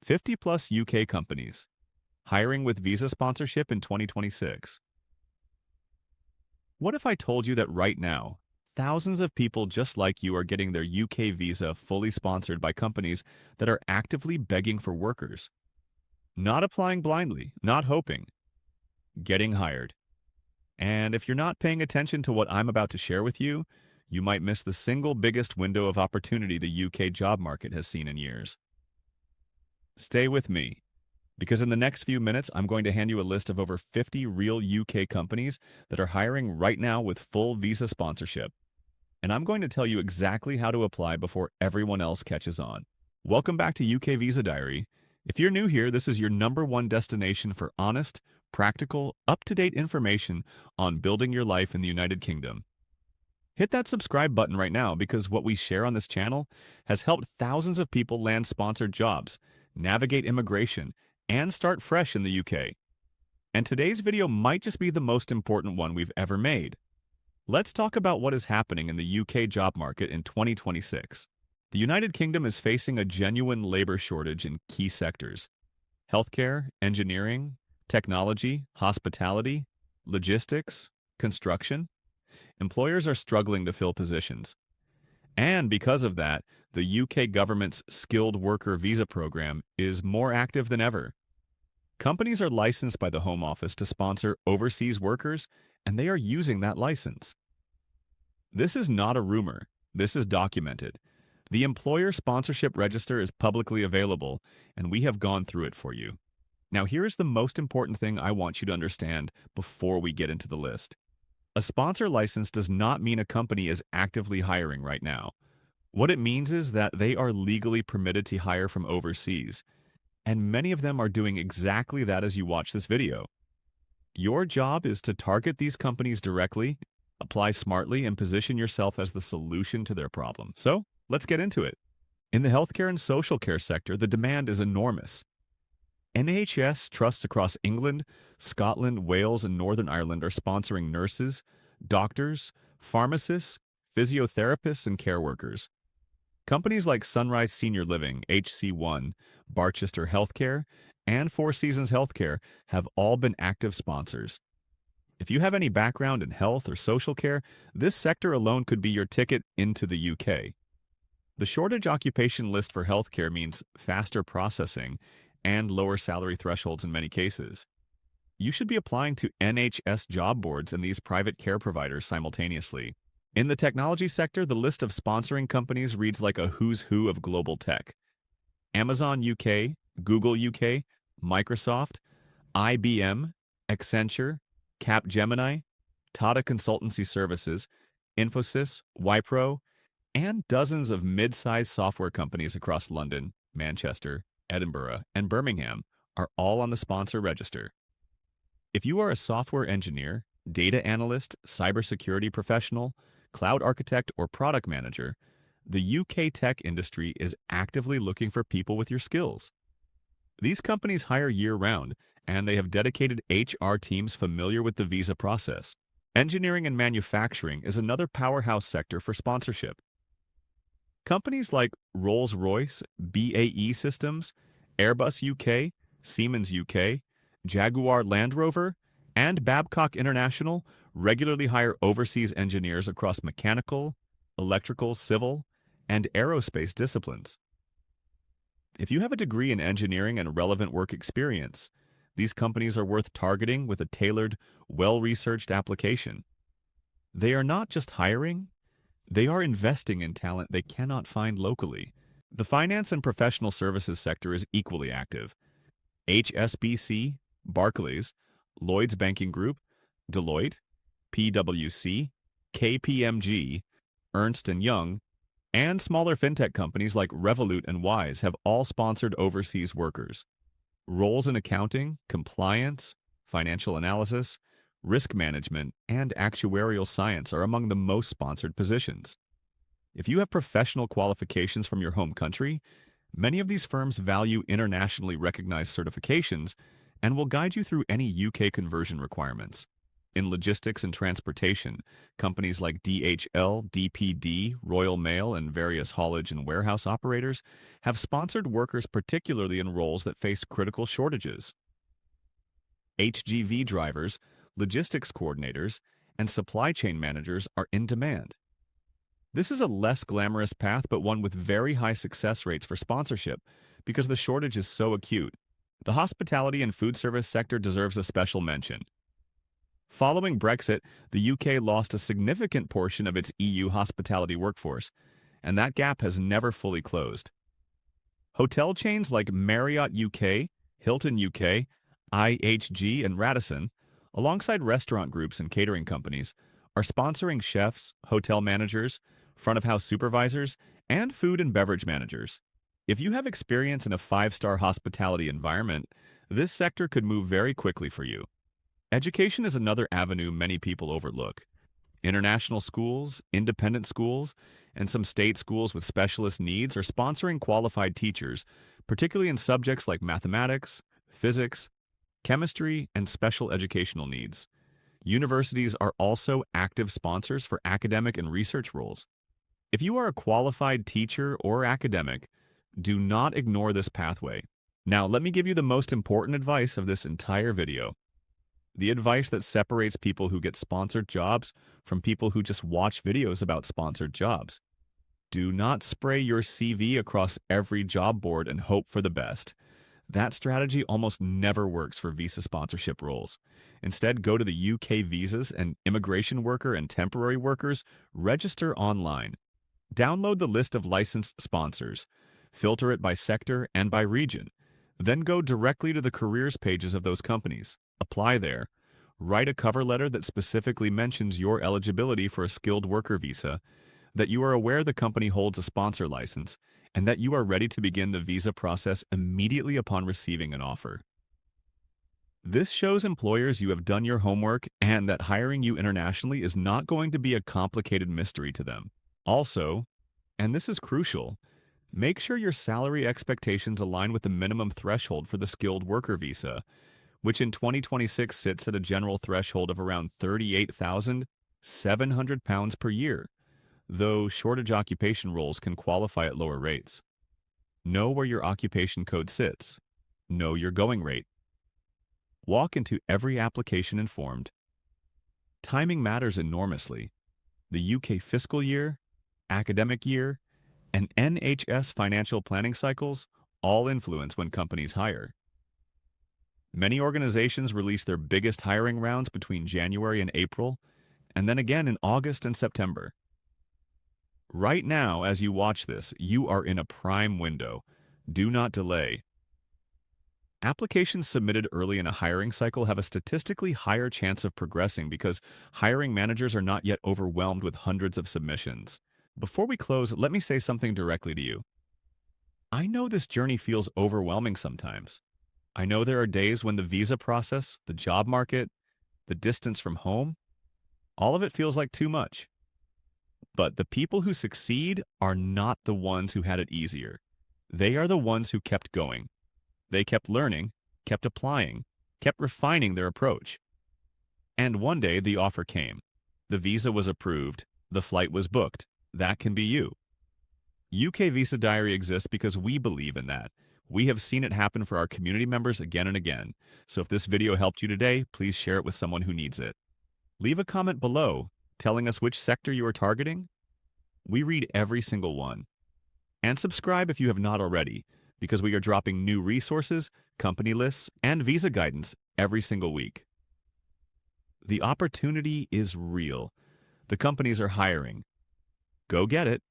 50 plus UK companies hiring with visa sponsorship in 2026. What if I told you that right now, thousands of people just like you are getting their UK visa fully sponsored by companies that are actively begging for workers? Not applying blindly, not hoping, getting hired. And if you're not paying attention to what I'm about to share with you, you might miss the single biggest window of opportunity the UK job market has seen in years. Stay with me, because in the next few minutes, I'm going to hand you a list of over 50 real UK companies that are hiring right now with full visa sponsorship. And I'm going to tell you exactly how to apply before everyone else catches on. Welcome back to UK Visa Diary. If you're new here, this is your #1 destination for honest, practical, up-to-date information on building your life in the United Kingdom. Hit that subscribe button right now because what we share on this channel has helped thousands of people land sponsored jobs, navigate immigration, and start fresh in the UK. And today's video might just be the most important one we've ever made. Let's talk about what is happening in the UK job market in 2026. The United Kingdom is facing a genuine labor shortage in key sectors: healthcare, engineering, technology, hospitality, logistics, construction. Employers are struggling to fill positions. And because of that, the UK government's skilled worker visa program is more active than ever. Companies are licensed by the Home Office to sponsor overseas workers, and they are using that license. This is not a rumor. This is documented. The Employer Sponsorship Register is publicly available, and we have gone through it for you. Now, here is the most important thing I want you to understand before we get into the list. A sponsor license does not mean a company is actively hiring right now. What it means is that they are legally permitted to hire from overseas, and many of them are doing exactly that as you watch this video. Your job is to target these companies directly, apply smartly, and position yourself as the solution to their problem. So, let's get into it. In the healthcare and social care sector, the demand is enormous. NHS trusts across England, Scotland, Wales, and Northern Ireland are sponsoring nurses, doctors, pharmacists, physiotherapists, and care workers. Companies like Sunrise Senior Living, HC1, Barchester Healthcare, and Four Seasons Healthcare have all been active sponsors. If you have any background in health or social care, this sector alone could be your ticket into the UK. The shortage occupation list for healthcare means faster processing and lower salary thresholds in many cases. You should be applying to NHS job boards and these private care providers simultaneously. In the technology sector, the list of sponsoring companies reads like a who's who of global tech: Amazon UK, Google UK, Microsoft, IBM, Accenture, Capgemini, Tata Consultancy Services, Infosys, Wipro, and dozens of mid-sized software companies across London, Manchester, Edinburgh, and Birmingham are all on the sponsor register. If you are a software engineer, data analyst, cybersecurity professional, cloud architect, or product manager, the UK tech industry is actively looking for people with your skills. These companies hire year-round, and they have dedicated HR teams familiar with the visa process. Engineering and manufacturing is another powerhouse sector for sponsorship. Companies like Rolls-Royce, BAE Systems, Airbus UK, Siemens UK, Jaguar Land Rover, and Babcock International regularly hire overseas engineers across mechanical, electrical, civil, and aerospace disciplines. If you have a degree in engineering and relevant work experience, these companies are worth targeting with a tailored, well-researched application. They are not just hiring, they are investing in talent they cannot find locally. The finance and professional services sector is equally active. HSBC, Barclays, Lloyds Banking Group, Deloitte, PwC, KPMG, Ernst & Young, and smaller fintech companies like Revolut and Wise have all sponsored overseas workers. Roles in accounting, compliance, financial analysis, risk management, and actuarial science are among the most sponsored positions. If you have professional qualifications from your home country, many of these firms value internationally recognized certifications and will guide you through any UK conversion requirements. In logistics and transportation, companies like DHL, DPD, Royal Mail, and various haulage and warehouse operators have sponsored workers particularly in roles that face critical shortages. HGV drivers, logistics coordinators, and supply chain managers are in demand. This is a less glamorous path, but one with very high success rates for sponsorship because the shortage is so acute. The hospitality and food service sector deserves a special mention. Following Brexit, the UK lost a significant portion of its EU hospitality workforce, and that gap has never fully closed. Hotel chains like Marriott UK, Hilton UK, IHG, and Radisson, alongside restaurant groups and catering companies, are sponsoring chefs, hotel managers, front-of-house supervisors, and food and beverage managers. If you have experience in a five-star hospitality environment, this sector could move very quickly for you. Education is another avenue many people overlook. International schools, independent schools, and some state schools with specialist needs are sponsoring qualified teachers, particularly in subjects like mathematics, physics, chemistry, and special educational needs. Universities are also active sponsors for academic and research roles. If you are a qualified teacher or academic, do not ignore this pathway. Now, let me give you the most important advice of this entire video. The advice that separates people who get sponsored jobs from people who just watch videos about sponsored jobs. Do not spray your CV across every job board and hope for the best. That strategy almost never works for visa sponsorship roles. Instead, go to the UK visas and immigration worker and temporary workers, register online. Download the list of licensed sponsors. Filter it by sector and by region. Then go directly to the careers pages of those companies. Apply there. Write a cover letter that specifically mentions your eligibility for a skilled worker visa, that you are aware the company holds a sponsor license, and that you are ready to begin the visa process immediately upon receiving an offer. This shows employers you have done your homework and that hiring you internationally is not going to be a complicated mystery to them. Also, and this is crucial, make sure your salary expectations align with the minimum threshold for the skilled worker visa, which in 2026 sits at a general threshold of around £38,700 per year, though shortage occupation roles can qualify at lower rates. Know where your occupation code sits. Know your going rate. Walk into every application informed. Timing matters enormously. The UK fiscal year, academic year, and NHS financial planning cycles all influence when companies hire. Many organizations release their biggest hiring rounds between January and April, and then again in August and September. Right now, as you watch this, you are in a prime window. Do not delay. Applications submitted early in a hiring cycle have a statistically higher chance of progressing because hiring managers are not yet overwhelmed with hundreds of submissions. Before we close, let me say something directly to you. I know this journey feels overwhelming sometimes. I know there are days when the visa process, the job market, the distance from home, all of it feels like too much. But the people who succeed are not the ones who had it easier. They are the ones who kept going. They kept learning, kept applying, kept refining their approach. And one day the offer came. The visa was approved. The flight was booked. That can be you. UK Visa Diary exists because we believe in that. We have seen it happen for our community members again and again. So if this video helped you today, please share it with someone who needs it. Leave a comment below telling us which sector you are targeting. We read every single one. And subscribe if you have not already, because we are dropping new resources, company lists, and visa guidance every single week. The opportunity is real. The companies are hiring. Go get it.